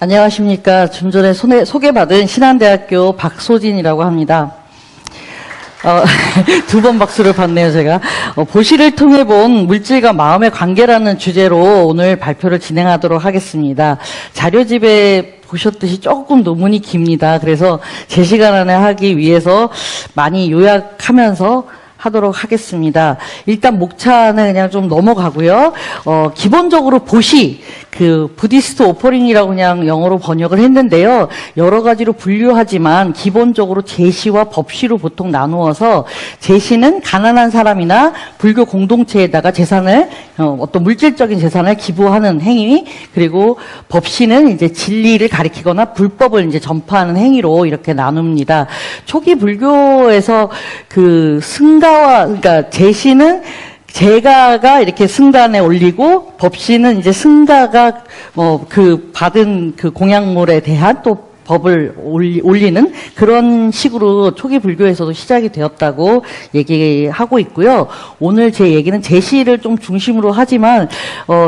안녕하십니까. 좀 전에 소개받은 신한대학교 박소진이라고 합니다. 두 번 박수를 받네요, 제가. 보시를 통해 본 물질과 마음의 관계라는 주제로 오늘 발표를 진행하도록 하겠습니다. 자료집에 보셨듯이 조금 논문이 깁니다. 그래서 제 시간 안에 하기 위해서 많이 요약하면서 하도록 하겠습니다. 일단 목차는 그냥 좀 넘어가고요. 기본적으로 보시, 부디스트 오퍼링이라고 그냥 영어로 번역을 했는데요. 여러 가지로 분류하지만 기본적으로 제시와 법시로 보통 나누어서 제시는 가난한 사람이나 불교 공동체에다가 재산을, 어떤 물질적인 재산을 기부하는 행위, 그리고 법시는 이제 진리를 가리키거나 불법을 이제 전파하는 행위로 이렇게 나눕니다. 초기 불교에서 그러니까 제시는 제가가 이렇게 승단에 올리고 법시는 이제 승가가 받은 그 공약물에 대한 또 법을 올리는 그런 식으로 초기 불교에서도 시작이 되었다고 얘기하고 있고요. 오늘 제 얘기는 제시를 좀 중심으로 하지만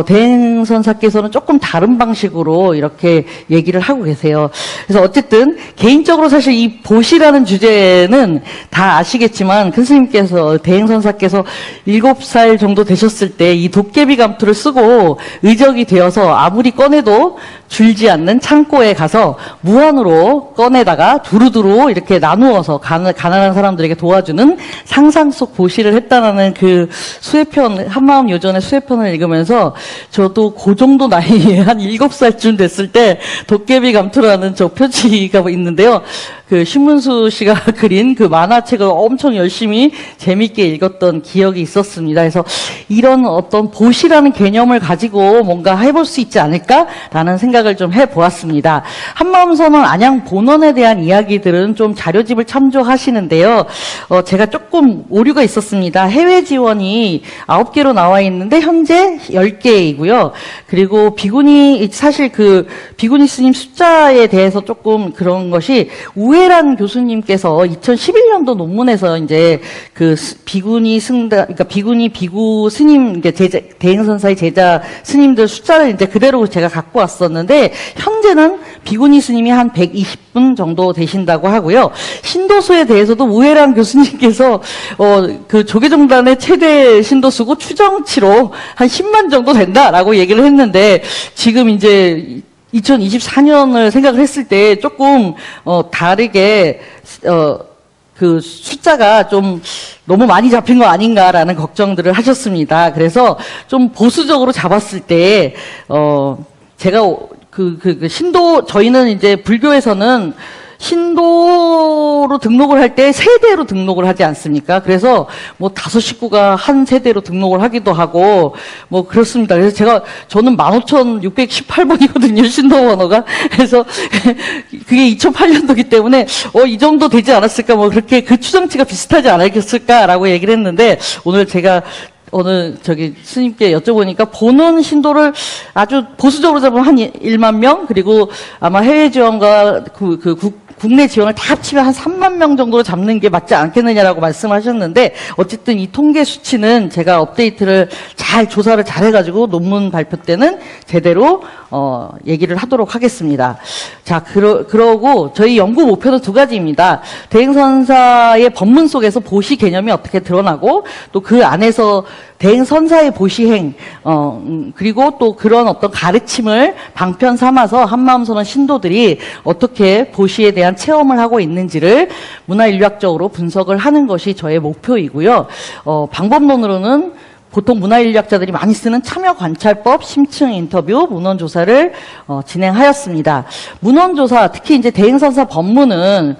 대행선사께서는 조금 다른 방식으로 이렇게 얘기를 하고 계세요. 그래서 어쨌든 개인적으로 사실 이 보시라는 주제는 다 아시겠지만 큰 스님께서 대행선사께서 7살 정도 되셨을 때 이 도깨비 감투를 쓰고 의적이 되어서 아무리 꺼내도 줄지 않는 창고에 가서 무한으로 꺼내다가 두루두루 이렇게 나누어서 가난한 사람들에게 도와주는 상상 속 보시를 했다는 그 수혜편, 한마음 요전의 수혜편을 읽으면서 저도 그 정도 나이에 한 7살쯤 됐을 때 도깨비 감투라는 저 표지가 있는데요. 그 신문수 씨가 그린 그 만화책을 엄청 열심히 재밌게 읽었던 기억이 있었습니다. 그래서 이런 어떤 보시라는 개념을 가지고 뭔가 해볼 수 있지 않을까라는 생각을 좀 해보았습니다. 한마음선언 안양 본원에 대한 이야기들은 좀 자료집을 참조하시는데요. 제가 조금 오류가 있었습니다. 해외 지원이 9개로 나와 있는데 현재 10개이고요. 그리고 사실 비구니 스님 숫자에 대해서 조금 그런 것이 우혜란 교수님께서 2011년도 논문에서 이제 그러니까 비구 스님, 대행선사의 제자 스님들 숫자를 이제 그대로 제가 갖고 왔었는데, 현재는 비구니 스님이 한 120분 정도 되신다고 하고요. 신도수에 대해서도 우혜란 교수님께서, 조계종단의 최대 신도수고 추정치로 한 10만 정도 된다라고 얘기를 했는데, 지금 이제 2024년을 생각을 했을 때 조금 다르게 그 숫자가 좀 너무 많이 잡힌 거 아닌가라는 걱정들을 하셨습니다. 그래서 좀 보수적으로 잡았을 때 제가 저희는 이제 불교에서는 신도로 등록을 할 때 세대로 등록을 하지 않습니까? 그래서 뭐 5식구가 한 세대로 등록을 하기도 하고 뭐 그렇습니다. 그래서 저는 15,618번이거든요, 신도 번호가. 그래서 그게 2008년도기 때문에 이 정도 되지 않았을까, 뭐 그렇게 그 추정치가 비슷하지 않았을까라고 얘기를 했는데, 오늘 제가 스님께 여쭤보니까 본원 신도를 아주 보수적으로 잡으면 한 1만 명, 그리고 아마 해외 지원과 국내 지원을 다 합치면 한 3만 명 정도로 잡는 게 맞지 않겠느냐라고 말씀하셨는데, 어쨌든 이 통계 수치는 제가 업데이트를 조사를 잘 해가지고 논문 발표 때는 제대로 얘기를 하도록 하겠습니다. 자, 그러고 저희 연구 목표는 2가지입니다. 대행선사의 법문 속에서 보시 개념이 어떻게 드러나고, 또 그 안에서 대행선사의 보시행, 그리고 또 그런 어떤 가르침을 방편 삼아서 한마음선언 신도들이 어떻게 보시에 대한 체험을 하고 있는지를 문화인류학적으로 분석을 하는 것이 저의 목표이고요. 방법론으로는 보통 문화인류학자들이 많이 쓰는 참여관찰법, 심층 인터뷰, 문헌조사를 진행하였습니다. 문헌조사, 특히 이제 대행선사 법문은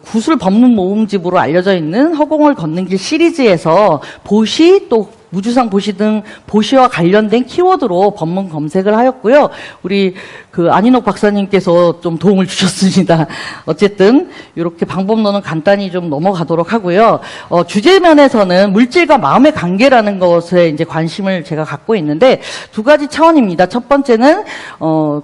구술 법문 모음집으로 알려져 있는 허공을 걷는 길 시리즈에서 보시, 또 무주상 보시 등 보시와 관련된 키워드로 법문 검색을 하였고요. 우리 안인옥 박사님께서 좀 도움을 주셨습니다. 어쨌든 이렇게 방법론은 간단히 좀 넘어가도록 하고요. 주제면에서는 물질과 마음의 관계라는 것에 이제 관심을 제가 갖고 있는데, 2가지 차원입니다. 첫 번째는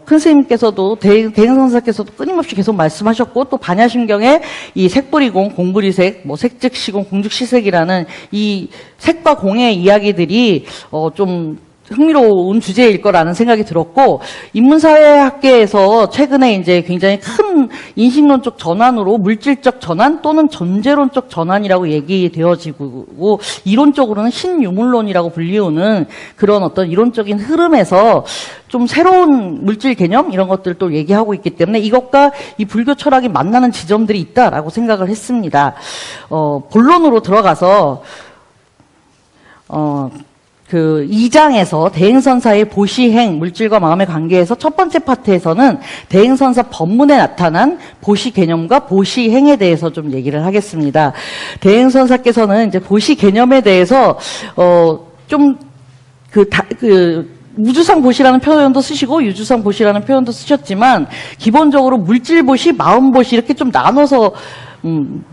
큰 스님께서도 대행선사께서도 끊임없이 계속 말씀하셨고, 또 반야심경에 이 색불이공, 공불이색, 뭐 색즉시공, 공즉시색이라는 이 색과 공의 이야기들이 좀 흥미로운 주제일 거라는 생각이 들었고, 인문사회학계에서 최근에 이제 굉장히 큰 인식론적 전환으로 물질적 전환 또는 전제론적 전환이라고 얘기되어지고, 이론적으로는 신유물론이라고 불리우는 그런 어떤 이론적인 흐름에서 좀 새로운 물질 개념 이런 것들을 또 얘기하고 있기 때문에 이것과 이 불교 철학이 만나는 지점들이 있다라고 생각을 했습니다. 본론으로 들어가서 그 2장에서 대행선사의 보시행, 물질과 마음의 관계에서 첫 번째 파트에서는 대행선사 법문에 나타난 보시 개념과 보시행에 대해서 좀 얘기를 하겠습니다. 대행선사께서는 이제 보시 개념에 대해서 우주상 보시라는 표현도 쓰시고 유주상 보시라는 표현도 쓰셨지만 기본적으로 물질 보시, 마음 보시 이렇게 좀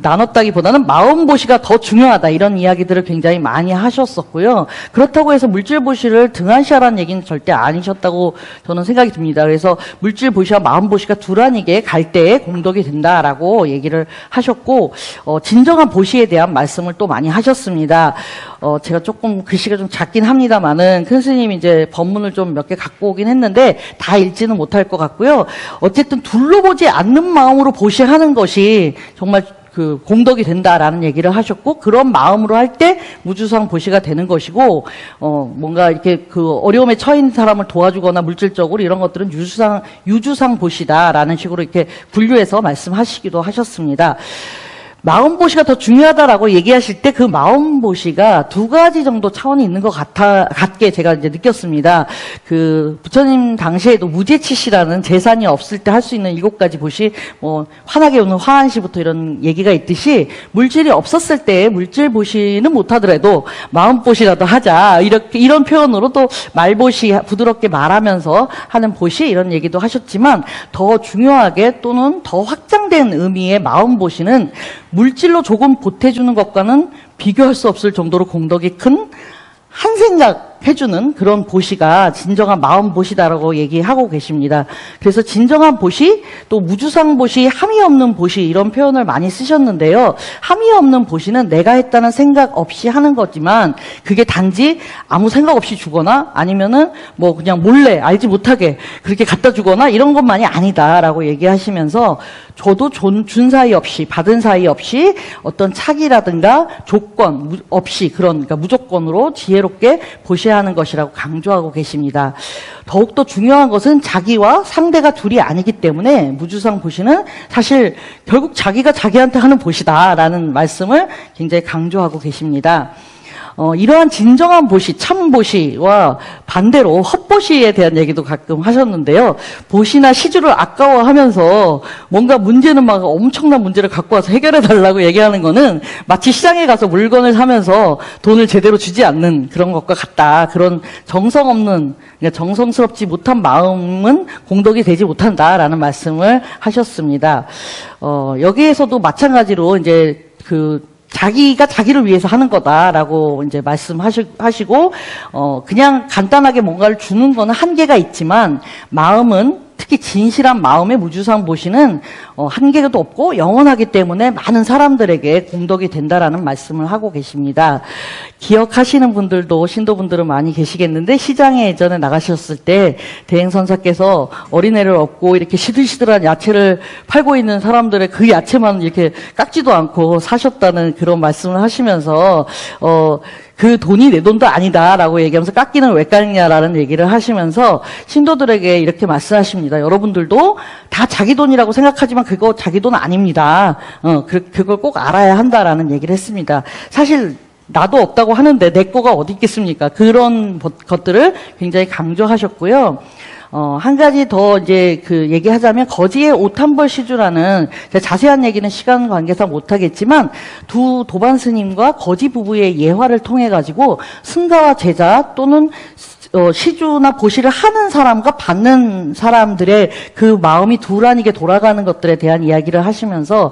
나눴다기보다는 마음 보시가 더 중요하다 이런 이야기들을 굉장히 많이 하셨었고요. 그렇다고 해서 물질 보시를 등한시하라는 얘기는 절대 아니셨다고 저는 생각이 듭니다. 그래서 물질 보시와 마음 보시가 두라니게 갈 때에 공덕이 된다라고 얘기를 하셨고, 진정한 보시에 대한 말씀을 또 많이 하셨습니다. 제가 조금 글씨가 좀 작긴 합니다만은 큰 스님이 이제 법문을 좀 몇 개 갖고 오긴 했는데 다 읽지는 못할 것 같고요. 어쨌든 둘러보지 않는 마음으로 보시하는 것이 정말 그 공덕이 된다라는 얘기를 하셨고, 그런 마음으로 할 때 무주상 보시가 되는 것이고, 뭔가 이렇게 그 어려움에 처인 사람을 도와주거나 물질적으로 이런 것들은 유주상 보시다라는 식으로 이렇게 분류해서 말씀하시기도 하셨습니다. 마음 보시가 더 중요하다라고 얘기하실 때 그 마음 보시가 두 가지 정도 차원이 있는 것 같게 제가 이제 느꼈습니다. 그 부처님 당시에도 무제치시라는 재산이 없을 때 할 수 있는 7가지 보시, 환하게 오는 화한시부터 이런 얘기가 있듯이 물질이 없었을 때 물질 보시는 못하더라도 마음 보시라도 하자. 이런 표현으로 또 말보시, 부드럽게 말하면서 하는 보시 이런 얘기도 하셨지만 더 중요하게 또는 더 확장된 의미의 마음 보시는 물질로 조금 보태주는 것과는 비교할 수 없을 정도로 공덕이 큰 한 생각 해주는 그런 보시가 진정한 마음 보시다라고 얘기하고 계십니다. 그래서 진정한 보시, 또 무주상 보시, 함이 없는 보시 이런 표현을 많이 쓰셨는데요. 함이 없는 보시는 내가 했다는 생각 없이 하는 거지만 그게 단지 아무 생각 없이 주거나 아니면은 뭐 그냥 몰래 알지 못하게 그렇게 갖다 주거나 이런 것만이 아니다라고 얘기하시면서 저도 준 사이 없이 받은 사이 없이 어떤 착이라든가 조건 없이 그러니까 무조건으로 지혜롭게 보시하는 것이라고 강조하고 계십니다. 더욱더 중요한 것은 자기와 상대가 둘이 아니기 때문에 무주상 보시는 사실 결국 자기가 자기한테 하는 보시다라는 말씀을 굉장히 강조하고 계십니다. 이러한 진정한 보시, 참 보시와 반대로 헛보시에 대한 얘기도 가끔 하셨는데요. 보시나 시주를 아까워하면서 뭔가 문제는 막 엄청난 문제를 갖고 와서 해결해 달라고 얘기하는 거는 마치 시장에 가서 물건을 사면서 돈을 제대로 주지 않는 그런 것과 같다. 그런 정성 없는, 그러니까 정성스럽지 못한 마음은 공덕이 되지 못한다라는 말씀을 하셨습니다. 여기에서도 마찬가지로 이제 자기가 자기를 위해서 하는 거다라고 이제 말씀하시고, 그냥 간단하게 뭔가를 주는 거는 한계가 있지만, 마음은 특히 진실한 마음의 무주상 보시는 한계도 없고 영원하기 때문에 많은 사람들에게 공덕이 된다라는 말씀을 하고 계십니다. 기억하시는 분들도 신도분들은 많이 계시겠는데 시장에 예전에 나가셨을 때 대행선사께서 어린애를 업고 이렇게 시들시들한 야채를 팔고 있는 사람들의 그 야채만 이렇게 깎지도 않고 사셨다는 그런 말씀을 하시면서 그 돈이 내 돈도 아니다라고 얘기하면서 깎기는 왜 깎냐라는 얘기를 하시면서 신도들에게 이렇게 말씀하십니다. 여러분들도 다 자기 돈이라고 생각하지만 그거 자기 돈 아닙니다. 그걸 꼭 알아야 한다라는 얘기를 했습니다. 사실 나도 없다고 하는데 내 거가 어디 있겠습니까? 그런 것들을 굉장히 강조하셨고요. 한 가지 더 이제 얘기하자면 거지의 옷 한 벌 시주라는 자세한 얘기는 시간 관계상 못하겠지만 두 도반 스님과 거지 부부의 예화를 통해 가지고 승가와 제자 또는 시주나 보시를 하는 사람과 받는 사람들의 그 마음이 두란이게 돌아가는 것들에 대한 이야기를 하시면서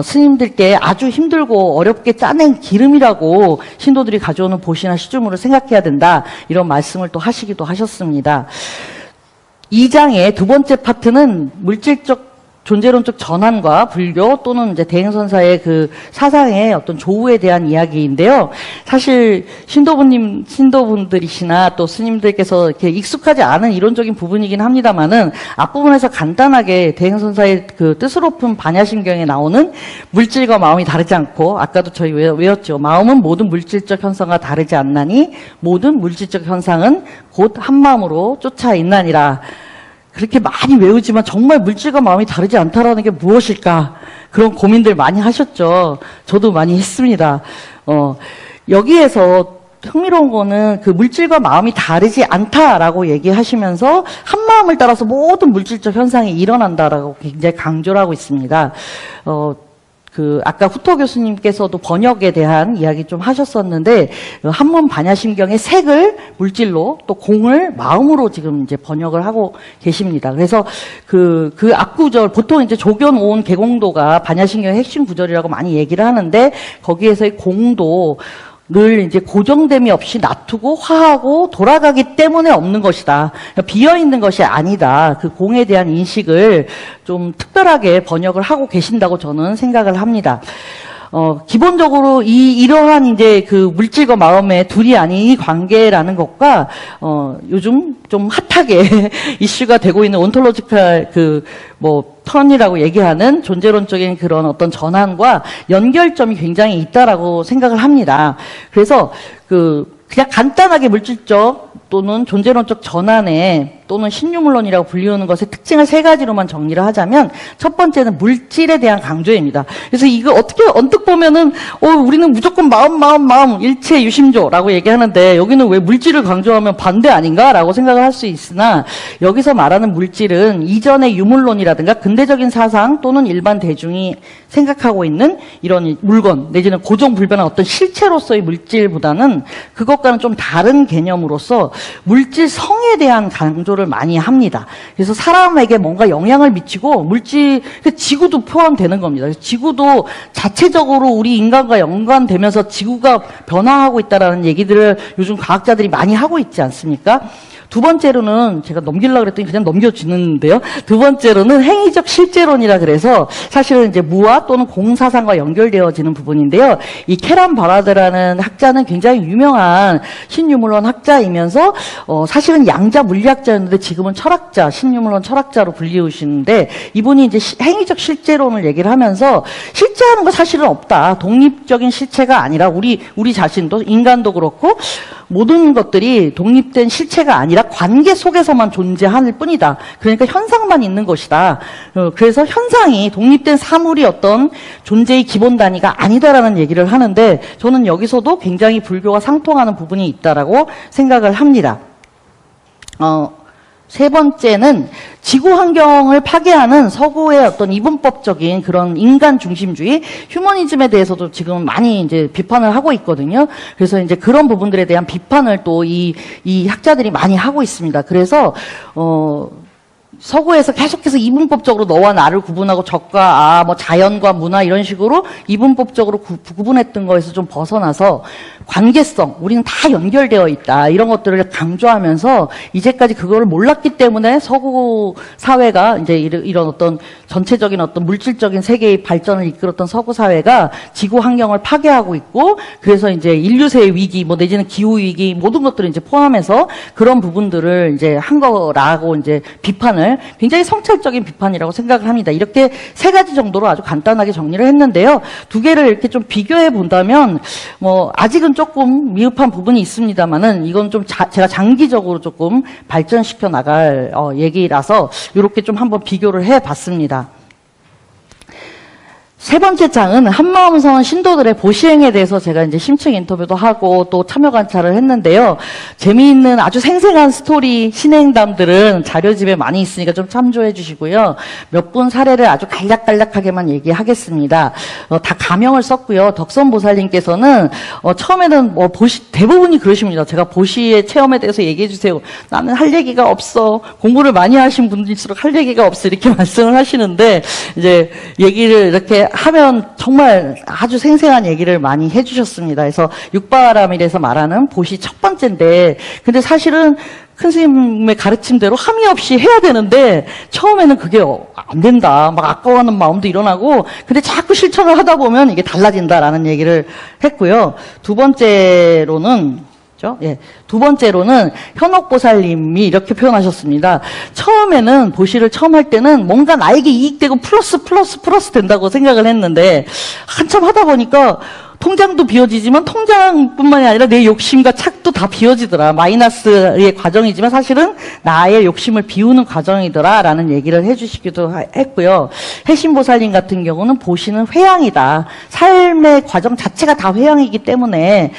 스님들께 아주 힘들고 어렵게 짜낸 기름이라고 신도들이 가져오는 보시나 시주물을 생각해야 된다 이런 말씀을 또 하시기도 하셨습니다. 2장의 두 번째 파트는 물질적 존재론적 전환과 불교 또는 이제 대행선사의 그 사상의 어떤 조우에 대한 이야기인데요. 사실 신도분들이시나 또 스님들께서 이렇게 익숙하지 않은 이론적인 부분이긴 합니다만은 앞부분에서 간단하게 대행선사의 그 뜻으로 푼 반야심경에 나오는 물질과 마음이 다르지 않고 아까도 저희 외웠죠. 마음은 모든 물질적 현상과 다르지 않나니 모든 물질적 현상은 곧 한 마음으로 쫓아 있나니라. 그렇게 많이 외우지만 정말 물질과 마음이 다르지 않다라는 게 무엇일까? 그런 고민들 많이 하셨죠. 저도 많이 했습니다. 여기에서 흥미로운 거는 그 물질과 마음이 다르지 않다라고 얘기하시면서 한 마음을 따라서 모든 물질적 현상이 일어난다라고 굉장히 강조를 하고 있습니다. 아까 후토 교수님께서도 번역에 대한 이야기 좀 하셨었는데, 한문 반야심경의 색을 물질로 또 공을 마음으로 지금 이제 번역을 하고 계십니다. 그래서 그 앞구절, 보통 이제 조견 오온 개공도가 반야심경의 핵심 구절이라고 많이 얘기를 하는데, 거기에서의 공도 늘 이제 고정됨이 없이 놔두고 화하고 돌아가기 때문에 없는 것이다. 비어있는 것이 아니다. 그 공에 대한 인식을 좀 특별하게 번역을 하고 계신다고 저는 생각을 합니다. 기본적으로 이러한 이제 그 물질과 마음의 둘이 아닌 이 관계라는 것과, 요즘 좀 핫하게 이슈가 되고 있는 온톨로지컬 턴이라고 얘기하는 존재론적인 그런 어떤 전환과 연결점이 굉장히 있다라고 생각을 합니다. 그래서 그냥 간단하게 물질적 또는 존재론적 전환에 또는 신유물론이라고 불리우는 것의 특징을 세 가지로만 정리를 하자면, 첫 번째는 물질에 대한 강조입니다. 그래서 이거 어떻게 언뜻 보면은 우리는 무조건 마음 일체 유심조라고 얘기하는데 여기는 왜 물질을 강조하면 반대 아닌가라고 생각을 할 수 있으나, 여기서 말하는 물질은 이전의 유물론이라든가 근대적인 사상 또는 일반 대중이 생각하고 있는 이런 물건 내지는 고정불변한 어떤 실체로서의 물질보다는 그것과는 좀 다른 개념으로서 물질성에 대한 강조를 많이 합니다. 그래서 사람에게 뭔가 영향을 미치고 지구도 포함되는 겁니다. 지구도 자체적으로 우리 인간과 연관되면서 지구가 변화하고 있다라는 얘기들을 요즘 과학자들이 많이 하고 있지 않습니까? 두 번째로는 제가 넘기려고 그랬더니 그냥 넘겨주는데요. 두 번째로는 행위적 실제론이라 그래서 사실은 이제 무아 또는 공사상과 연결되어지는 부분인데요. 이 케란 바라드라는 학자는 굉장히 유명한 신유물론 학자이면서 사실은 양자 물리학자였는데 지금은 철학자, 신유물론 철학자로 불리우시는데, 이분이 이제 행위적 실제론을 얘기를 하면서 실제하는 거 사실은 없다. 독립적인 실체가 아니라 우리 자신도 인간도 그렇고 모든 것들이 독립된 실체가 아니라 관계 속에서만 존재할 뿐이다. 그러니까 현상만 있는 것이다. 그래서 현상이 독립된 사물이 어떤 존재의 기본 단위가 아니다라는 얘기를 하는데, 저는 여기서도 굉장히 불교와 상통하는 부분이 있다라고 생각을 합니다. 세 번째는 지구 환경을 파괴하는 서구의 어떤 이분법적인 그런 인간 중심주의, 휴머니즘에 대해서도 지금 많이 이제 비판을 하고 있거든요. 그래서 이제 그런 부분들에 대한 비판을 또 이 학자들이 많이 하고 있습니다. 그래서 서구에서 계속해서 이분법적으로 너와 나를 구분하고 적과 자연과 문화 이런 식으로 이분법적으로 구분했던 거에서 좀 벗어나서 관계성, 우리는 다 연결되어 있다, 이런 것들을 강조하면서 이제까지 그걸 몰랐기 때문에 서구 사회가 이제 이런 어떤 전체적인 어떤 물질적인 세계의 발전을 이끌었던 서구 사회가 지구 환경을 파괴하고 있고, 그래서 이제 인류세의 위기, 내지는 기후 위기 모든 것들을 이제 포함해서 그런 부분들을 이제 한 거라고 이제 비판을, 굉장히 성찰적인 비판이라고 생각을 합니다. 이렇게 세 가지 정도로 아주 간단하게 정리를 했는데요. 두 개를 이렇게 좀 비교해 본다면 아직은 조금 미흡한 부분이 있습니다만은, 이건 좀 제가 장기적으로 조금 발전시켜 나갈 얘기라서 이렇게 좀 한번 비교를 해 봤습니다. 세 번째 장은 한마음성 신도들의 보시행에 대해서 제가 이제 심층 인터뷰도 하고 또 참여 관찰을 했는데요. 재미있는 아주 생생한 스토리 신행담들은 자료집에 많이 있으니까 좀 참조해 주시고요. 몇 분 사례를 아주 간략간략하게만 얘기하겠습니다. 다 가명을 썼고요. 덕선보살님께서는 처음에는 대부분이 그러십니다. 제가 보시의 체험에 대해서 얘기해 주세요. 나는 할 얘기가 없어. 공부를 많이 하신 분일수록 할 얘기가 없어. 이렇게 말씀을 하시는데, 이제 얘기를 이렇게 하면 정말 아주 생생한 얘기를 많이 해주셨습니다. 그래서 육바라밀에서 말하는 보시 첫 번째인데, 근데 사실은 큰 스님의 가르침대로 함이 없이 해야 되는데 처음에는 그게 안 된다, 막 아까워하는 마음도 일어나고, 근데 자꾸 실천을 하다 보면 이게 달라진다라는 얘기를 했고요. 두 번째로는 현옥보살님이 이렇게 표현하셨습니다. 처음에는 보시를 처음 할 때는 뭔가 나에게 이익되고 플러스 된다고 생각을 했는데, 한참 하다 보니까 통장도 비워지지만 통장뿐만이 아니라 내 욕심과 착도 다 비워지더라. 마이너스의 과정이지만 사실은 나의 욕심을 비우는 과정이더라 라는 얘기를 해주시기도 했고요. 해신보살님 같은 경우는 보시는 회양이다. 삶의 과정 자체가 다 회양이기 때문에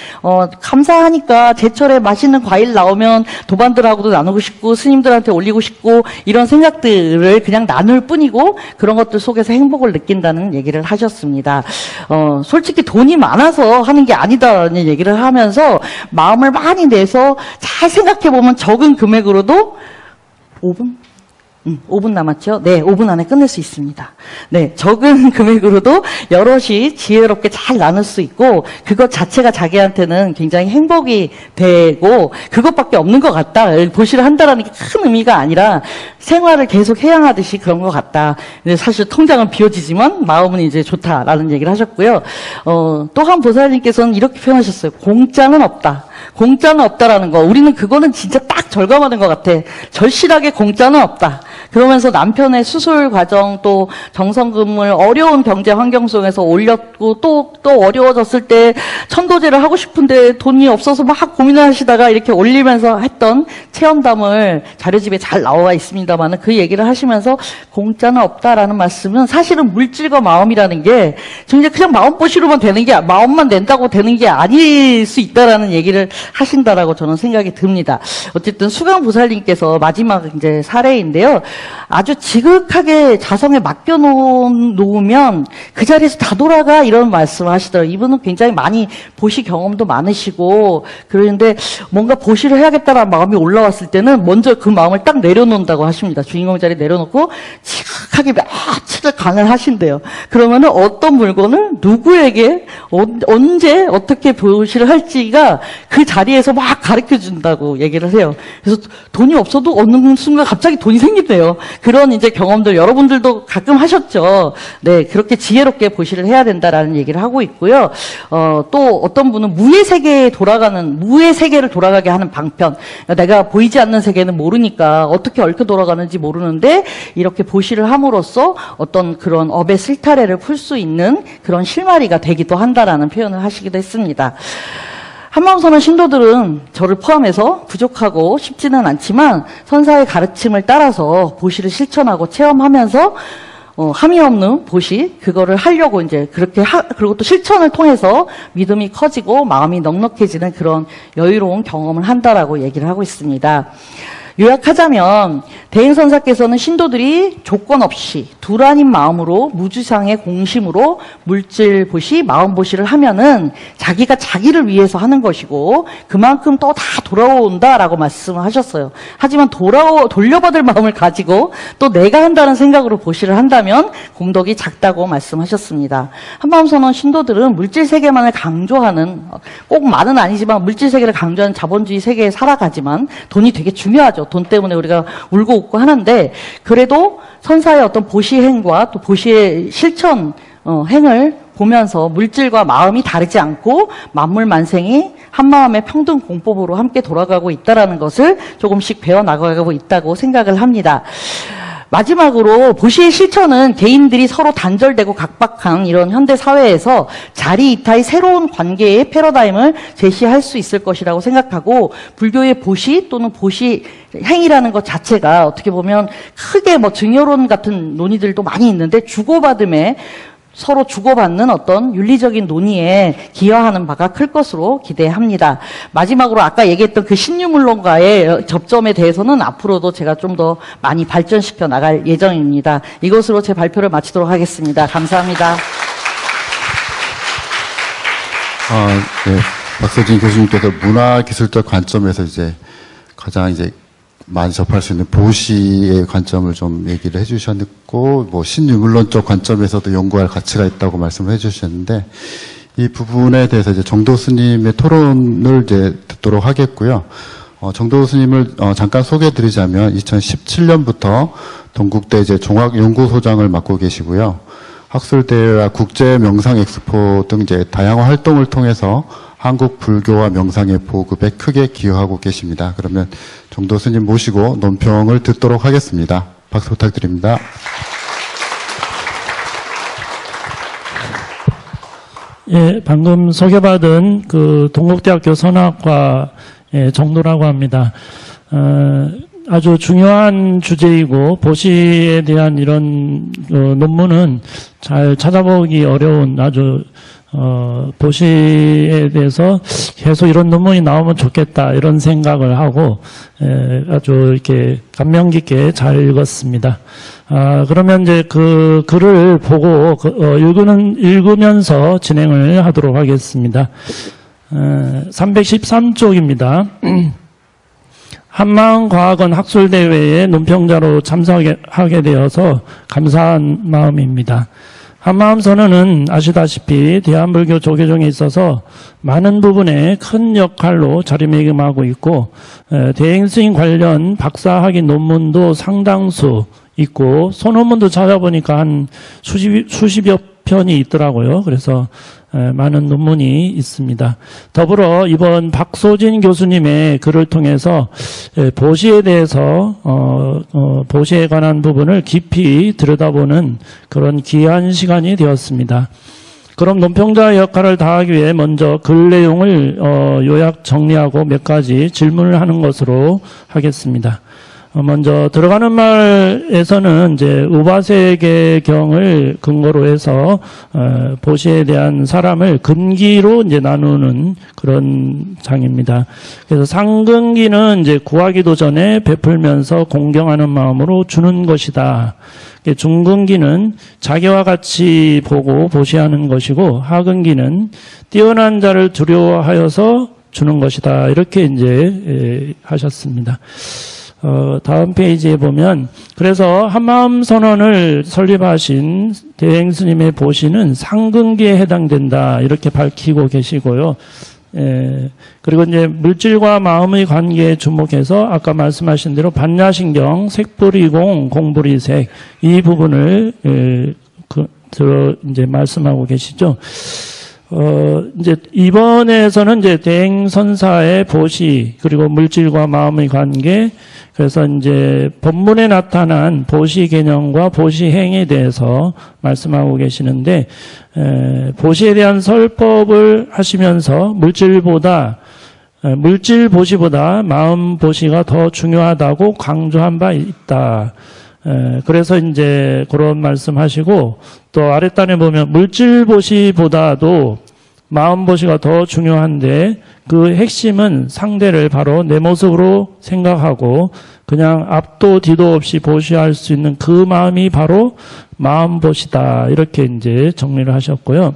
감사하니까 제철에 맛있는 과일 나오면 도반들하고도 나누고 싶고 스님들한테 올리고 싶고 이런 생각들을 그냥 나눌 뿐이고, 그런 것들 속에서 행복을 느낀다는 얘기를 하셨습니다. 솔직히 돈이 많아서 하는 게 아니다라는 얘기를 하면서 마음을 많이 내서 잘 생각해보면 적은 금액으로도 5분 남았죠? 네, 5분 안에 끝낼 수 있습니다. 네, 적은 금액으로도 여럿이 지혜롭게 잘 나눌 수 있고, 그것 자체가 자기한테는 굉장히 행복이 되고, 그것밖에 없는 것 같다. 보시를 한다라는 게 큰 의미가 아니라 생활을 계속 해양하듯이 그런 것 같다. 근데 사실 통장은 비워지지만 마음은 이제 좋다라는 얘기를 하셨고요. 또 한 보살님께서는 이렇게 표현하셨어요. 공짜는 없다. 공짜는 없다라는 거. 우리는 그거는 진짜 딱 절감하는 것 같아. 절실하게 공짜는 없다. 그러면서 남편의 수술 과정, 또 정성금을 어려운 경제 환경 속에서 올렸고, 또 어려워졌을 때 천도제를 하고 싶은데 돈이 없어서 막 고민을 하시다가 이렇게 올리면서 했던 체험담을 자료집에 잘 나와 있습니다만, 그 얘기를 하시면서 공짜는 없다라는 말씀은 사실은 물질과 마음이라는 게 그냥 마음보시로만 되는 게, 마음만 낸다고 되는 게 아닐 수 있다라는 얘기를 하신다라고 저는 생각이 듭니다. 어쨌든 수강보살님께서 마지막 이제 사례인데요. 아주 지극하게 자성에 맡겨놓으면 그 자리에서 다 돌아가, 이런 말씀을 하시더라고요. 이분은 굉장히 많이 보시 경험도 많으시고 그러는데, 뭔가 보시를 해야겠다라는 마음이 올라왔을 때는 먼저 그 마음을 딱 내려놓는다고 하십니다. 주인공 자리에 내려놓고 지극하게 며칠을 간을 하신대요. 그러면은 어떤 물건을 누구에게 언제 어떻게 보시를 할지가 그 자리에서 막 가르쳐준다고 얘기를 해요. 그래서 돈이 없어도 어느 순간 갑자기 돈이 생긴대요. 그런 이제 경험들 여러분들도 가끔 하셨죠. 네, 그렇게 지혜롭게 보시를 해야 된다라는 얘기를 하고 있고요. 또 어떤 분은 무의 세계를 돌아가게 하는 방편. 내가 보이지 않는 세계는 모르니까 어떻게 얽혀 돌아가는지 모르는데, 이렇게 보시를 함으로써 어떤 그런 업의 실타래를 풀 수 있는 그런 실마리가 되기도 한다라는 표현을 하시기도 했습니다. 한마음선언 신도들은 저를 포함해서 부족하고 쉽지는 않지만 선사의 가르침을 따라서 보시를 실천하고 체험하면서 함이 없는 보시, 그거를 하려고 이제 그리고 또 실천을 통해서 믿음이 커지고 마음이 넉넉해지는 그런 여유로운 경험을 한다라고 얘기를 하고 있습니다. 요약하자면 대행선사께서는 신도들이 조건 없이 둘 아닌 마음으로 무주상의 공심으로 물질 보시, 마음 보시를 하면은 자기가 자기를 위해서 하는 것이고 그만큼 또 다 돌아온다라고 말씀을 하셨어요. 하지만 돌려받을 마음을 가지고 또 내가 한다는 생각으로 보시를 한다면 공덕이 작다고 말씀하셨습니다. 한마음선언 신도들은 물질 세계만을 강조하는, 꼭 말은 아니지만 물질 세계를 강조하는 자본주의 세계에 살아가지만 돈이 되게 중요하죠. 돈 때문에 우리가 울고 웃고 하는데, 그래도 선사의 어떤 보시행과 또 보시의 실천 행을 보면서 물질과 마음이 다르지 않고 만물만생이 한마음의 평등 공법으로 함께 돌아가고 있다는 것을 조금씩 배워나가고 있다고 생각을 합니다. 마지막으로 보시의 실천은 개인들이 서로 단절되고 각박한 이런 현대 사회에서 자리 이타의 새로운 관계의 패러다임을 제시할 수 있을 것이라고 생각하고, 불교의 보시 또는 보시 행위라는 것 자체가 어떻게 보면 크게 증여론 같은 논의들도 많이 있는데, 주고받음에 서로 주고받는 어떤 윤리적인 논의에 기여하는 바가 클 것으로 기대합니다. 마지막으로 아까 얘기했던 그 신유물론과의 접점에 대해서는 앞으로도 제가 좀 더 많이 발전시켜 나갈 예정입니다. 이것으로 제 발표를 마치도록 하겠습니다. 감사합니다. 네. 박서진 교수님께서 문화기술적 관점에서 가장 많이 접할 수 있는 보시의 관점을 좀 얘기를 해주셨고, 뭐 신유물론적 관점에서도 연구할 가치가 있다고 말씀을 해주셨는데, 이 부분에 대해서 이제 정도 스님의 토론을 이제 듣도록 하겠고요. 정도 스님을 잠깐 소개해드리자면 2017년부터 동국대 이제 종합연구소장을 맡고 계시고요. 학술대회와 국제 명상 엑스포 등 이제 다양한 활동을 통해서 한국 불교와 명상의 보급에 크게 기여하고 계십니다. 그러면 정도 스님 모시고 논평을 듣도록 하겠습니다. 박수 부탁드립니다. 예, 방금 소개받은 그 동국대학교 선학과 정도라고 합니다. 아주 중요한 주제이고 보시에 대한 이런 논문은 잘 찾아보기 어려운 아주 보시에 대해서 계속 이런 논문이 나오면 좋겠다 이런 생각을 하고 아주 이렇게 감명 깊게 잘 읽었습니다. 그러면 이제 그 글을 보고 읽으면서 진행을 하도록 하겠습니다. 313쪽입니다. 한마음과학원 학술대회에 논평자로 참석하게 되어서 감사한 마음입니다. 한마음선언은 아시다시피 대한불교 조계종에 있어서 많은 부분에 큰 역할로 자리매김하고 있고 대행스님 관련 박사학위 논문도 상당수 있고 소논문도 찾아보니까 한 수십여 편이 있더라고요. 그래서 많은 논문이 있습니다. 더불어 이번 박소진 교수님의 글을 통해서 보시에 대해서 보시에 관한 부분을 깊이 들여다보는 그런 귀한 시간이 되었습니다. 그럼 논평자의 역할을 다하기 위해 먼저 글 내용을 요약 정리하고 몇 가지 질문을 하는 것으로 하겠습니다. 먼저 들어가는 말에서는 이제 우바세계경을 근거로 해서 보시에 대한 사람을 근기로 이제 나누는 그런 장입니다. 그래서 상근기는 이제 구하기도 전에 베풀면서 공경하는 마음으로 주는 것이다. 중근기는 자기와 같이 보고 보시하는 것이고 하근기는 뛰어난 자를 두려워하여서 주는 것이다. 이렇게 이제 하셨습니다. 다음 페이지에 보면 그래서 한마음 선언을 설립하신 대행스님의 보시는 상근기에 해당된다 이렇게 밝히고 계시고요. 그리고 이제 물질과 마음의 관계에 주목해서 아까 말씀하신 대로 반야신경, 색불이공, 공불이색 이 부분을 이제 말씀하고 계시죠. 이제 이번에서는 이제 대행선사의 보시 그리고 물질과 마음의 관계 그래서 이제 본문에 나타난 보시 개념과 보시 행에 대해서 말씀하고 계시는데 보시에 대한 설법을 하시면서 물질 보시보다 마음 보시가 더 중요하다고 강조한 바 있다. 그래서 이제 그런 말씀하시고 또 아랫단에 보면 물질 보시보다도 마음 보시가 더 중요한데 그 핵심은 상대를 바로 내 모습으로 생각하고 그냥 앞도 뒤도 없이 보시할 수 있는 그 마음이 바로 마음 보시다 이렇게 이제 정리를 하셨고요.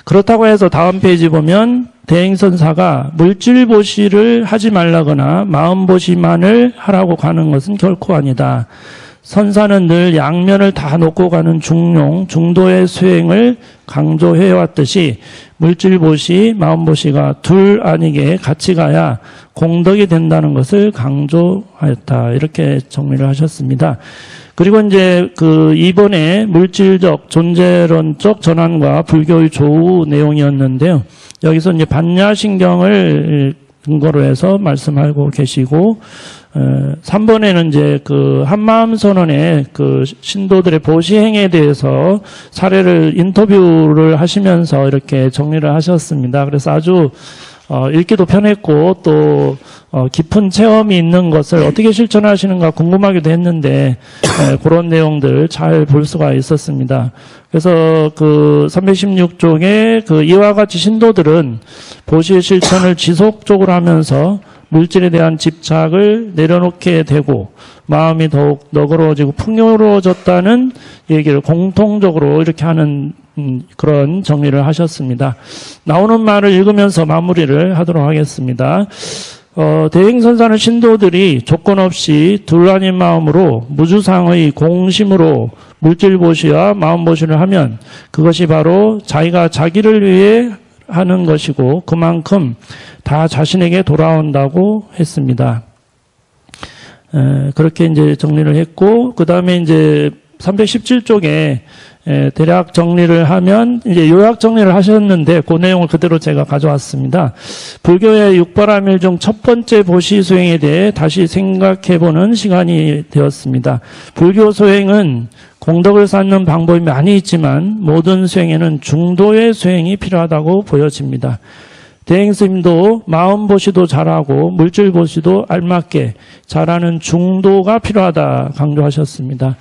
그렇다고 해서 다음 페이지 보면 대행선사가 물질 보시를 하지 말라거나 마음 보시만을 하라고 가는 것은 결코 아니다. 선사는 늘 양면을 다 놓고 가는 중도의 수행을 강조해왔듯이 물질 보시, 마음 보시가 둘 아니게 같이 가야 공덕이 된다는 것을 강조하였다. 이렇게 정리를 하셨습니다. 그리고 이제 이번에 물질적, 존재론적 전환과 불교의 조우 내용이었는데요. 여기서 이제 반야신경을 근거로 해서 말씀하고 계시고, 3번에는 이제 한마음 선언의 신도들의 보시행에 대해서 사례를 인터뷰를 하시면서 이렇게 정리를 하셨습니다. 그래서 아주 읽기도 편했고 또 깊은 체험이 있는 것을 어떻게 실천하시는가 궁금하기도 했는데 그런 내용들 잘 볼 수가 있었습니다. 그래서 316쪽에 이와 같이 신도들은 보시의 실천을 지속적으로 하면서 물질에 대한 집착을 내려놓게 되고 마음이 더욱 너그러워지고 풍요로워졌다는 얘기를 공통적으로 이렇게 하는 그런 정리를 하셨습니다. 나오는 말을 읽으면서 마무리를 하도록 하겠습니다. 대행선사는 신도들이 조건 없이 둘 아닌 마음으로 무주상의 공심으로 물질보시와 마음보시를 하면 그것이 바로 자기가 자기를 위해 하는 것이고 그만큼 다 자신에게 돌아온다고 했습니다. 그렇게 이제 정리를 했고, 그 다음에 이제 317쪽에 대략 정리를 하면, 이제 요약 정리를 하셨는데, 그 내용을 그대로 제가 가져왔습니다. 불교의 육바라밀 중 첫 번째 보시 수행에 대해 다시 생각해보는 시간이 되었습니다. 불교 수행은 공덕을 쌓는 방법이 많이 있지만, 모든 수행에는 중도의 수행이 필요하다고 보여집니다. 대행스님도 마음 보시도 잘하고 물질 보시도 알맞게 잘하는 중도가 필요하다 강조하셨습니다.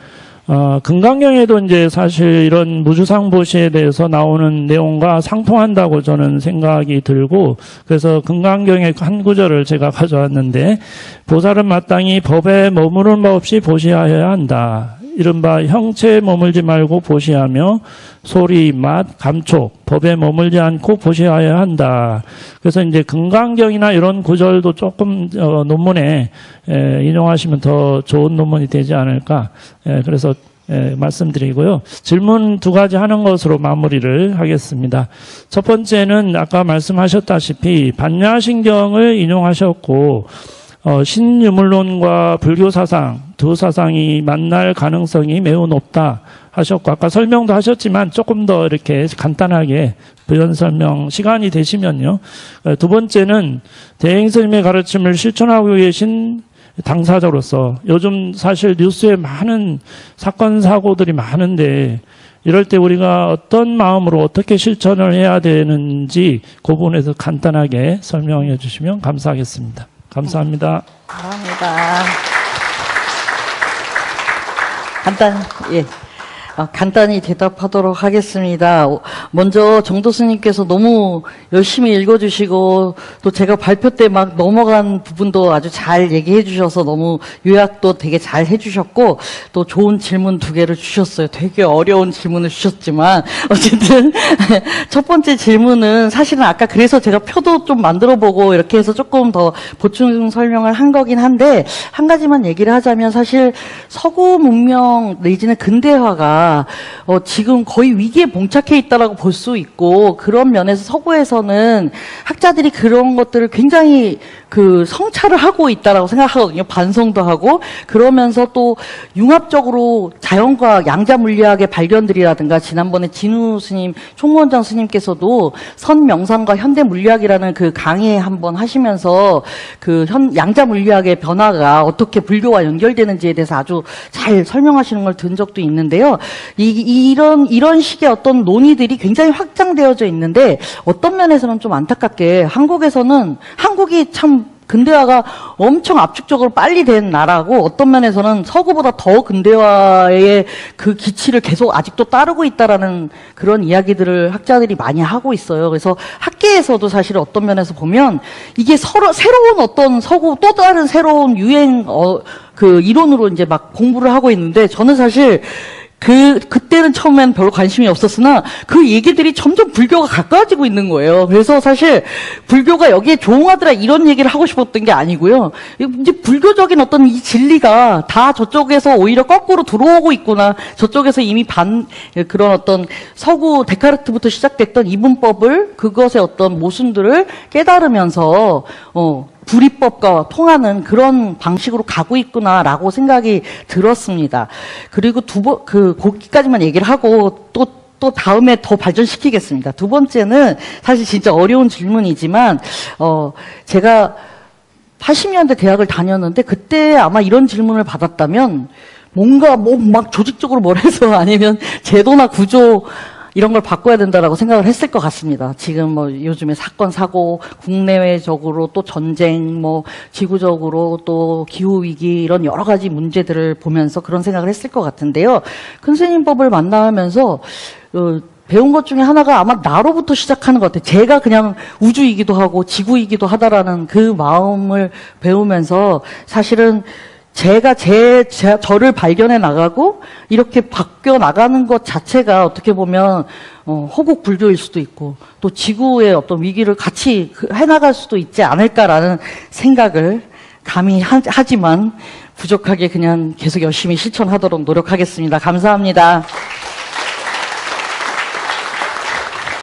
금강경에도 이제 사실 이런 무주상 보시에 대해서 나오는 내용과 상통한다고 저는 생각이 들고, 그래서 금강경의 한 구절을 제가 가져왔는데, 보살은 마땅히 법에 머무른 바 없이 보시하여야 한다. 이른바 형체에 머물지 말고 보시하며 소리, 맛, 감촉, 법에 머물지 않고 보시하여야 한다. 그래서 이제 금강경이나 이런 구절도 조금 논문에 인용하시면 더 좋은 논문이 되지 않을까. 그래서 말씀드리고요. 질문 두 가지 하는 것으로 마무리를 하겠습니다. 첫 번째는 아까 말씀하셨다시피 반야신경을 인용하셨고, 신유물론과 불교 사상, 두 사상이 만날 가능성이 매우 높다 하셨고, 아까 설명도 하셨지만 조금 더 이렇게 간단하게 부연 설명 시간이 되시면요. 두 번째는 대행스님의 가르침을 실천하고 계신 당사자로서 요즘 사실 뉴스에 많은 사건 사고들이 많은데, 이럴 때 우리가 어떤 마음으로 어떻게 실천을 해야 되는지 그 부분에서 간단하게 설명해 주시면 감사하겠습니다. 감사합니다. 감사합니다. 간단히 대답하도록 하겠습니다. 먼저 정도스님께서 너무 열심히 읽어주시고, 또 제가 발표 때 막 넘어간 부분도 아주 잘 얘기해 주셔서 너무 요약도 되게 잘 해주셨고, 또 좋은 질문 두 개를 주셨어요. 되게 어려운 질문을 주셨지만, 어쨌든 첫 번째 질문은 사실은 아까 그래서 제가 표도 좀 만들어 보고 이렇게 해서 조금 더 보충 설명을 한 거긴 한데, 한 가지만 얘기를 하자면, 사실 서구 문명 내지는 근대화가 지금 거의 위기에 봉착해 있다라고 볼 수 있고, 그런 면에서 서구에서는 학자들이 그런 것들을 굉장히 성찰을 하고 있다라고 생각하거든요. 반성도 하고, 그러면서 또 융합적으로 자연과 양자 물리학의 발견들이라든가, 지난번에 진우 스님, 총무원장 스님께서도 선명상과 현대 물리학이라는 그 강의 한번 하시면서 양자 물리학의 변화가 어떻게 불교와 연결되는지에 대해서 아주 잘 설명하시는 걸 든 적도 있는데요. 이런 식의 어떤 논의들이 굉장히 확장되어져 있는데, 어떤 면에서는 좀 안타깝게 한국이 참 근대화가 엄청 압축적으로 빨리 된 나라고, 어떤 면에서는 서구보다 더 근대화의 그 기치를 계속 아직도 따르고 있다라는 그런 이야기들을 학자들이 많이 하고 있어요. 그래서 학계에서도 사실 어떤 면에서 보면 이게 서로 새로운 어떤 서구 또 다른 새로운 유행 이론으로 이제 막 공부를 하고 있는데, 저는 사실 그때는 처음엔 별로 관심이 없었으나 그 얘기들이 점점 불교가 가까워지고 있는 거예요. 그래서 사실 불교가 여기에 조응하더라 이런 얘기를 하고 싶었던 게 아니고요. 이제 불교적인 어떤 이 진리가 다 저쪽에서 오히려 거꾸로 들어오고 있구나. 저쪽에서 이미 그런 어떤 서구 데카르트부터 시작됐던 이분법을, 그것의 어떤 모순들을 깨달으면서, 불이법과 통하는 그런 방식으로 가고 있구나라고 생각이 들었습니다. 그리고 거기까지만 얘기를 하고 또 다음에 더 발전시키겠습니다. 두 번째는 사실 진짜 어려운 질문이지만, 제가 80년대 대학을 다녔는데, 그때 아마 이런 질문을 받았다면, 뭔가 막 조직적으로 뭘 해서 아니면 제도나 구조, 이런 걸 바꿔야 된다라고 생각을 했을 것 같습니다. 지금 요즘에 사건, 사고, 국내외적으로 또 전쟁, 지구적으로 또 기후위기, 이런 여러 가지 문제들을 보면서 그런 생각을 했을 것 같은데요. 큰 스님 법을 만나면서, 배운 것 중에 하나가 아마 나로부터 시작하는 것 같아요. 제가 그냥 우주이기도 하고 지구이기도 하다라는 그 마음을 배우면서, 사실은 제가 저를 발견해 나가고 이렇게 바뀌어 나가는 것 자체가 어떻게 보면 호국불교일 수도 있고 또 지구의 어떤 위기를 같이 해나갈 수도 있지 않을까라는 생각을 감히 하지만 부족하게 그냥 계속 열심히 실천하도록 노력하겠습니다. 감사합니다.